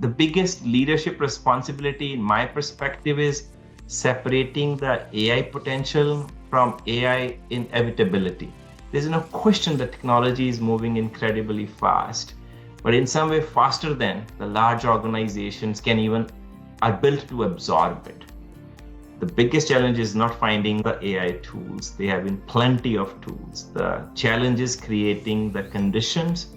The biggest leadership responsibility, in my perspective, is separating the AI potential from AI inevitability. There's no question that technology is moving incredibly fast, but in some way faster than the large organizations are built to absorb it. The biggest challenge is not finding the AI tools. There have been plenty of tools. The challenge is creating the conditions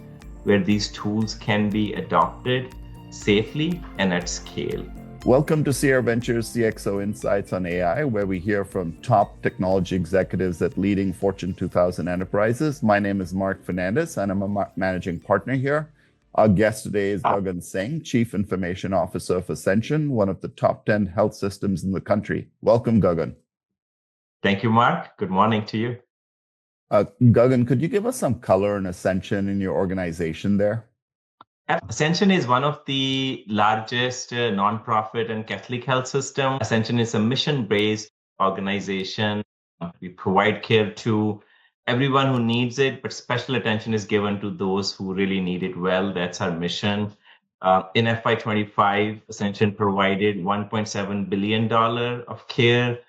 where these tools can be adopted safely and at scale. Welcome to CR Ventures CXO Insights on AI, where we hear from top technology executives at leading Fortune 2000 enterprises. My name is Mark Fernandes, and I'm a managing partner here. Our guest today is Gagan Singh, Chief Information Officer of Ascension, one of the top 10 health systems in the country. Welcome, Gagan. Thank you, Mark. Good morning to you. Gagan, could you give us some color on Ascension in your organization there? Ascension is one of the largest nonprofit and Catholic health systems. Ascension is a mission-based organization. We provide care to everyone who needs it, but special attention is given to those who really need it well. That's our mission. In FY25, Ascension provided $1.7 billion of care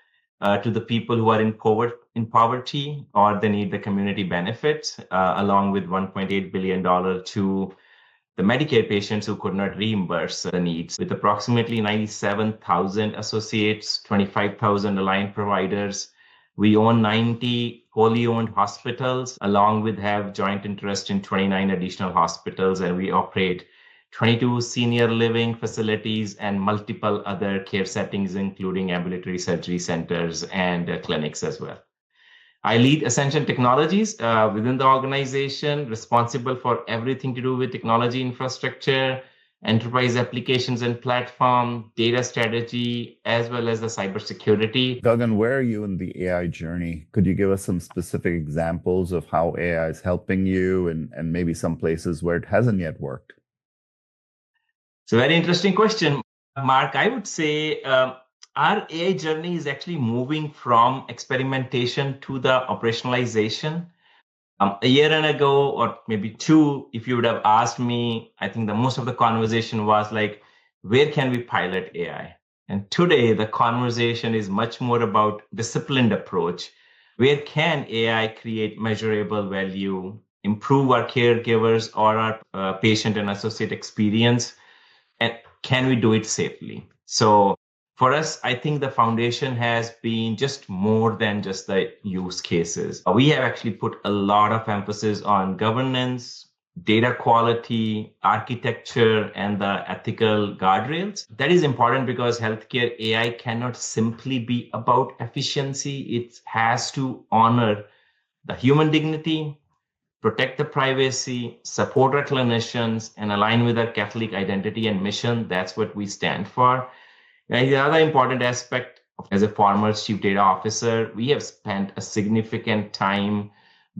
to the people who are in poverty or they need the community benefits, along with $1.8 billion to the Medicare patients who could not reimburse the needs. With approximately 97,000 associates, 25,000 aligned providers, we own 90 wholly owned hospitals, along with have joint interest in 29 additional hospitals, and we operate 22 senior living facilities and multiple other care settings, including ambulatory surgery centers and clinics as well. I lead Ascension Technologies within the organization, responsible for everything to do with technology infrastructure, enterprise applications and platform, data strategy, as well as the cybersecurity. Gagan, where are you in the AI journey? Could you give us some specific examples of how AI is helping you and maybe some places where it hasn't yet worked? It's a very interesting question, Mark. I would say our AI journey is actually moving from experimentation to the operationalization. A year ago, or maybe two, if you would have asked me, I think the most of the conversation was like, where can we pilot AI? And today, the conversation is much more about disciplined approach. Where can AI create measurable value, improve our caregivers or our patient and associate experience? And can we do it safely? So for us, I think the foundation has been just more than just the use cases. We have actually put a lot of emphasis on governance, data quality, architecture, and the ethical guardrails. That is important because healthcare AI cannot simply be about efficiency. It has to honor the human dignity, protect the privacy, support our clinicians, and align with our Catholic identity and mission. That's what we stand for. And the other important aspect, as a former chief data officer, we have spent a significant time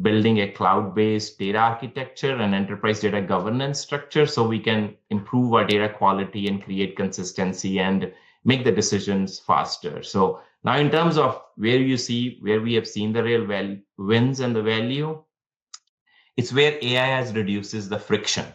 building a cloud-based data architecture and enterprise data governance structure so we can improve our data quality and create consistency and make the decisions faster. So now in terms of where we have seen the real wins and the value, it's where AI reduces the friction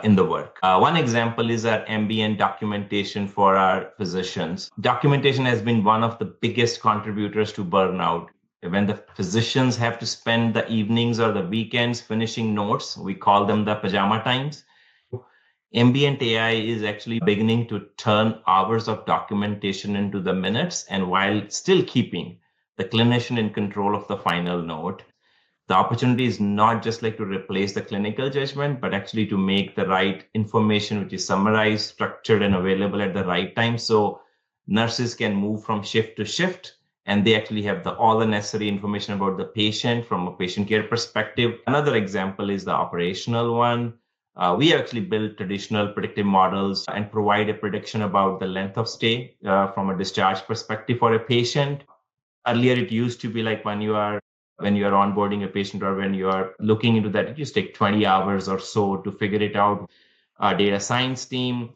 in the work. One example is our ambient documentation for our physicians. Documentation has been one of the biggest contributors to burnout. When the physicians have to spend the evenings or the weekends finishing notes, we call them the pajama times. Ambient AI is actually beginning to turn hours of documentation into the minutes, and while still keeping the clinician in control of the final note. The opportunity is not just like to replace the clinical judgment, but actually to make the right information, which is summarized, structured, and available at the right time. So nurses can move from shift to shift, and they actually have all the necessary information about the patient from a patient care perspective. Another example is the operational one. We actually build traditional predictive models and provide a prediction about the length of stay from a discharge perspective for a patient. Earlier, it used to be like when you are onboarding a patient or when you are looking into that, it just take 20 hours or so to figure it out. Our data science team,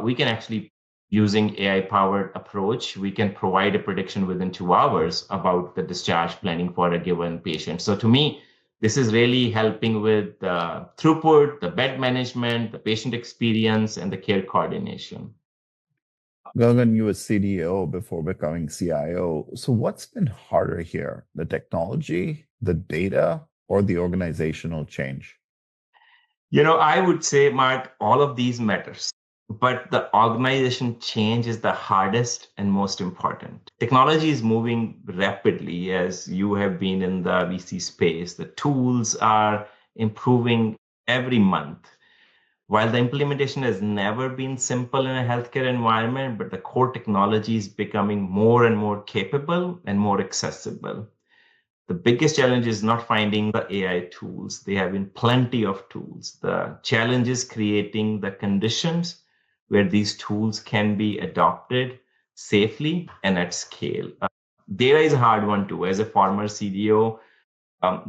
we can actually, using AI-powered approach, we can provide a prediction within 2 hours about the discharge planning for a given patient. So to me, This is really helping with the throughput, the bed management, the patient experience, and the care coordination. Gagan, you were CDO before becoming CIO. So what's been harder here, the technology, the data, or the organizational change? I would say, Mark, all of these matters, but the organization change is the hardest and most important. Technology is moving rapidly as you have been in the VC space. The tools are improving every month. While the implementation has never been simple in a healthcare environment, but the core technology is becoming more and more capable and more accessible. The biggest challenge is not finding the AI tools. They have been plenty of tools. The challenge is creating the conditions where these tools can be adopted safely and at scale. Data is a hard one too. As a former CDO,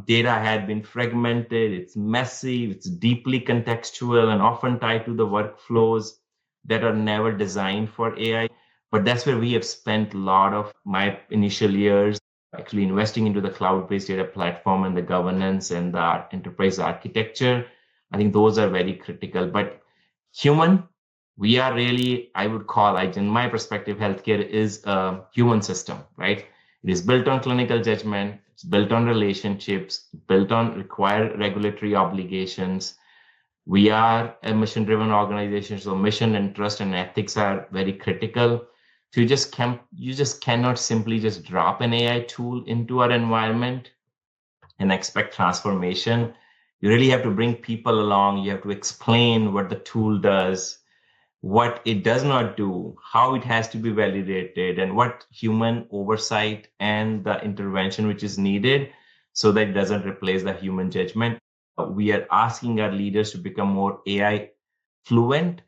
data had been fragmented, it's messy, it's deeply contextual, and often tied to the workflows that are never designed for AI. But that's where we have spent a lot of my initial years actually investing into the cloud-based data platform and the governance and the enterprise architecture. I think those are very critical. But human, we are really, I would call, in my perspective, healthcare is a human system, right? It is built on clinical judgment, it's built on relationships, built on required regulatory obligations. We are a mission-driven organization, so mission and trust and ethics are very critical. So you just cannot simply just drop an AI tool into our environment and expect transformation. You really have to bring people along. You have to explain what the tool does, what it does not do, how it has to be validated, and what human oversight and the intervention which is needed so that it doesn't replace the human judgment. We are asking our leaders to become more AI fluent.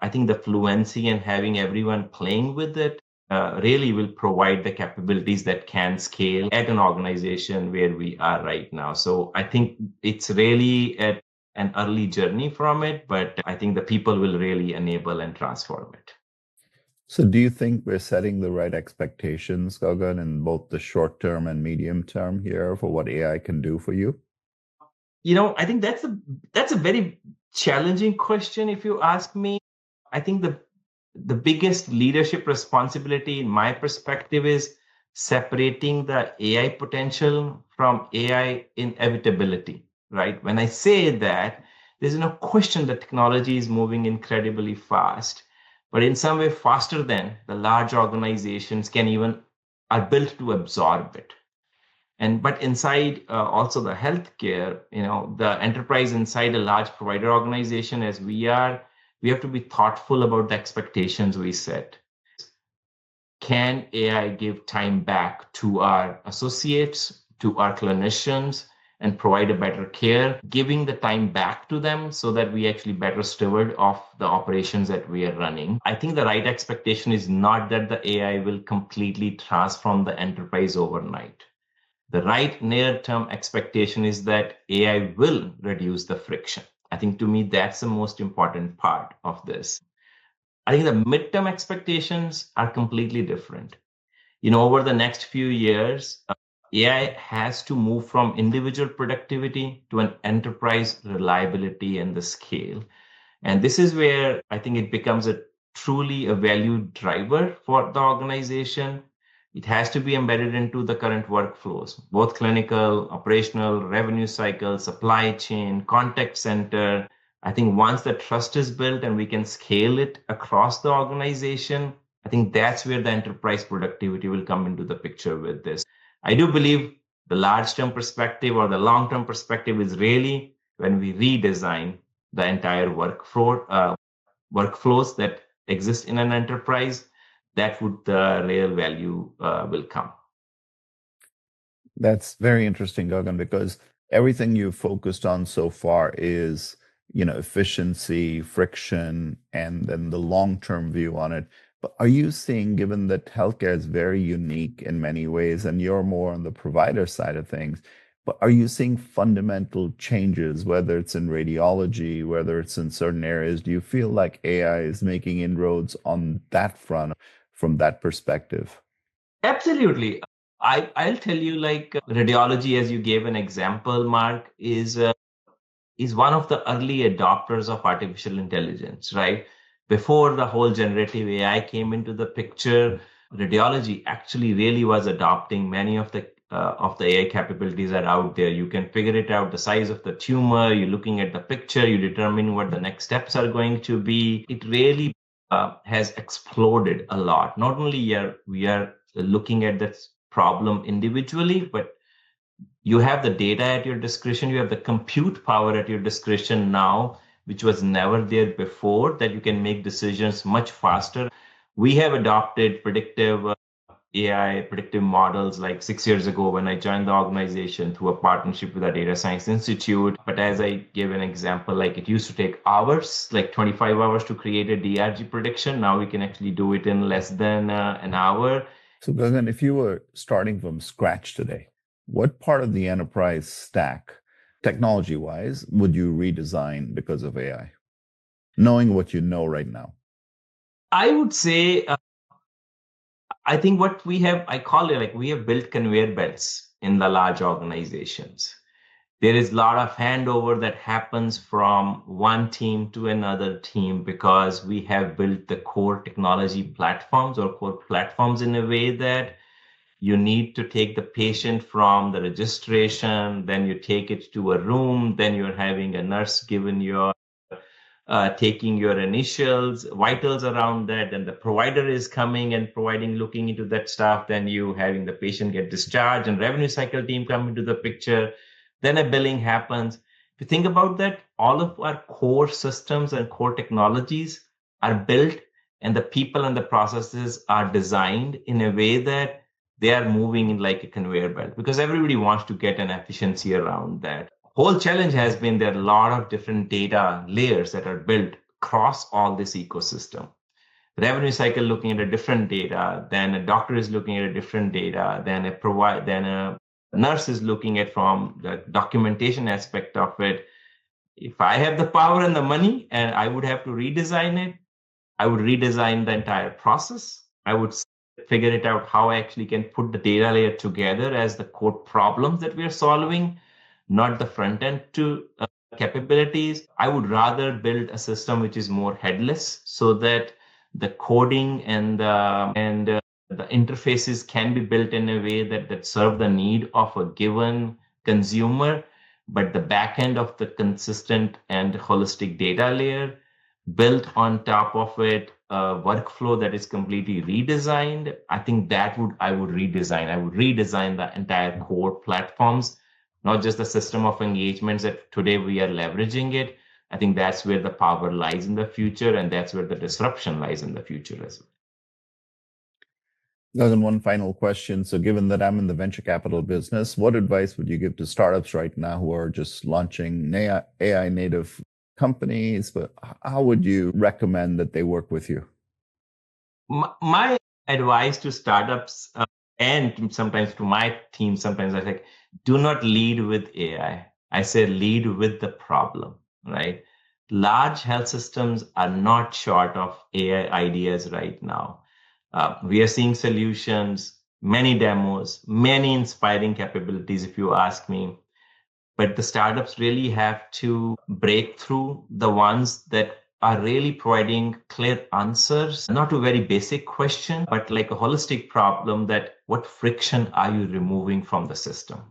I think the fluency and having everyone playing with it really will provide the capabilities that can scale at an organization where we are right now. So I think it's really an early journey from it, but I think the people will really enable and transform it. So do you think we're setting the right expectations, Gagan, in both the short term and medium term here for what AI can do for you? I think that's a very challenging question if you ask me. I think the biggest leadership responsibility in my perspective is separating the AI potential from AI inevitability, right? When I say that, there's no question that technology is moving incredibly fast, but in some way faster than the large organizations can even are built to absorb it. And but inside also the healthcare, the enterprise inside a large provider organization as we are, we have to be thoughtful about the expectations we set. Can AI give time back to our associates, to our clinicians, and provide a better care, giving the time back to them so that we actually better steward of the operations that we are running? I think the right expectation is not that the AI will completely transform the enterprise overnight. The right near-term expectation is that AI will reduce the friction. I think to me, that's the most important part of this. I think the midterm expectations are completely different. Over the next few years, AI has to move from individual productivity to an enterprise reliability and the scale. And this is where I think it becomes a truly a value driver for the organization. It has to be embedded into the current workflows, both clinical, operational, revenue cycle, supply chain, contact center. I think once the trust is built and we can scale it across the organization, I think that's where the enterprise productivity will come into the picture with this. I do believe the large term perspective or the long term perspective is really when we redesign the entire workflows that exist in an enterprise, that would the real value will come. That's very interesting, Gagan, because everything you've focused on so far is, efficiency, friction, and then the long-term view on it. But are you seeing, given that healthcare is very unique in many ways, and you're more on the provider side of things, but are you seeing fundamental changes, whether it's in radiology, whether it's in certain areas? Do you feel like AI is making inroads on that front from that perspective? Absolutely. I'll tell you, like radiology, as you gave an example, Mark, is one of the early adopters of artificial intelligence, right? Before the whole generative AI came into the picture, radiology actually really was adopting many of the AI capabilities that are out there. You can figure it out, the size of the tumor, you're looking at the picture, you determine what the next steps are going to be. It really has exploded a lot. Not only are we are looking at this problem individually, but you have the data at your discretion, you have the compute power at your discretion now, which was never there before, that you can make decisions much faster. We have adopted predictive AI, predictive models like 6 years ago when I joined the organization through a partnership with a data science institute. But as I gave an example, like it used to take hours, like 25 hours to create a DRG prediction. Now we can actually do it in less than an hour. So, Gagan, if you were starting from scratch today, what part of the enterprise stack, technology wise, would you redesign because of AI, knowing what you know right now? I would say, I think what we have, I call it like we have built conveyor belts in the large organizations. There is a lot of handover that happens from one team to another team because we have built the core technology platforms or core platforms in a way that you need to take the patient from the registration, then you take it to a room, then you're having a nurse given your taking your initials, vitals around that, then the provider is coming and providing, looking into that stuff, then you having the patient get discharged and revenue cycle team come into the picture, then a billing happens. If you think about that, all of our core systems and core technologies are built and the people and the processes are designed in a way that they are moving in like a conveyor belt because everybody wants to get an efficiency around that. Whole challenge has been there are a lot of different data layers that are built across all this ecosystem. Revenue cycle looking at a different data, then a doctor is looking at a different data, then a nurse is looking at from the documentation aspect of it. If I have the power and the money and I would have to redesign it, I would redesign the entire process. I would figure it out how I actually can put the data layer together as the core problems that we are solving, not the front end to capabilities. I would rather build a system which is more headless so that the coding and the interfaces can be built in a way that serve the need of a given consumer, but the back end of the consistent and holistic data layer built on top of it a workflow that is completely redesigned. I think that I would redesign the entire core platforms, not just the system of engagements that today we are leveraging it. I think that's where the power lies in the future, and that's where the disruption lies in the future as well. Gagan, one final question. So, given that I'm in the venture capital business, what advice would you give to startups right now who are just launching AI native companies? But how would you recommend that they work with you? My advice to startups and sometimes to my team, sometimes I think, do not lead with AI. I say lead with the problem, right? Large health systems are not short of AI ideas right now. We are seeing solutions, many demos, many inspiring capabilities, if you ask me. But the startups really have to break through the ones that are really providing clear answers, not to a very basic question, but like a holistic problem that what friction are you removing from the system?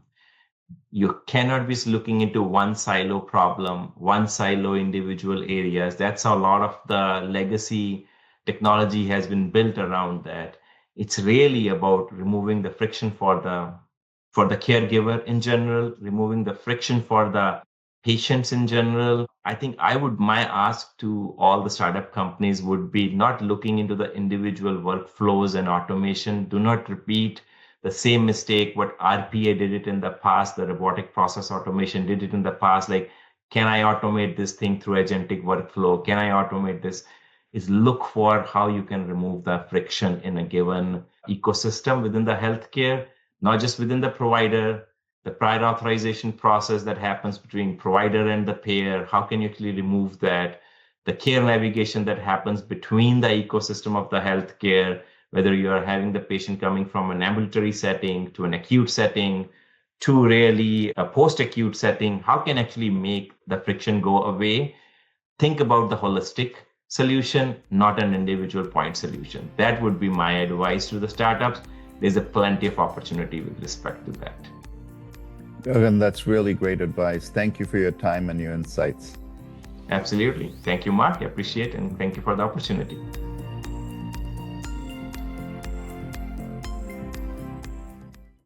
You cannot be looking into one silo problem, one silo individual areas. That's how a lot of the legacy technology has been built around that. It's really about removing the friction for the caregiver in general, removing the friction for the patients in general. I think my ask to all the startup companies would be not looking into the individual workflows and automation. Do not repeat the same mistake what RPA did it in the past, the robotic process automation did it in the past. Like, can I automate this thing through agentic workflow? Can I automate this? Is look for how you can remove the friction in a given ecosystem within the healthcare, not just within the provider, the prior authorization process that happens between provider and the payer. How can you actually remove that? The care navigation that happens between the ecosystem of the healthcare, whether you are having the patient coming from an ambulatory setting to an acute setting to really a post-acute setting, how can actually make the friction go away? Think about the holistic solution, not an individual point solution. That would be my advice to the startups. There's a plenty of opportunity with respect to that. Gagan, that's really great advice. Thank you for your time and your insights. Absolutely. Thank you, Mark. I appreciate it, and thank you for the opportunity.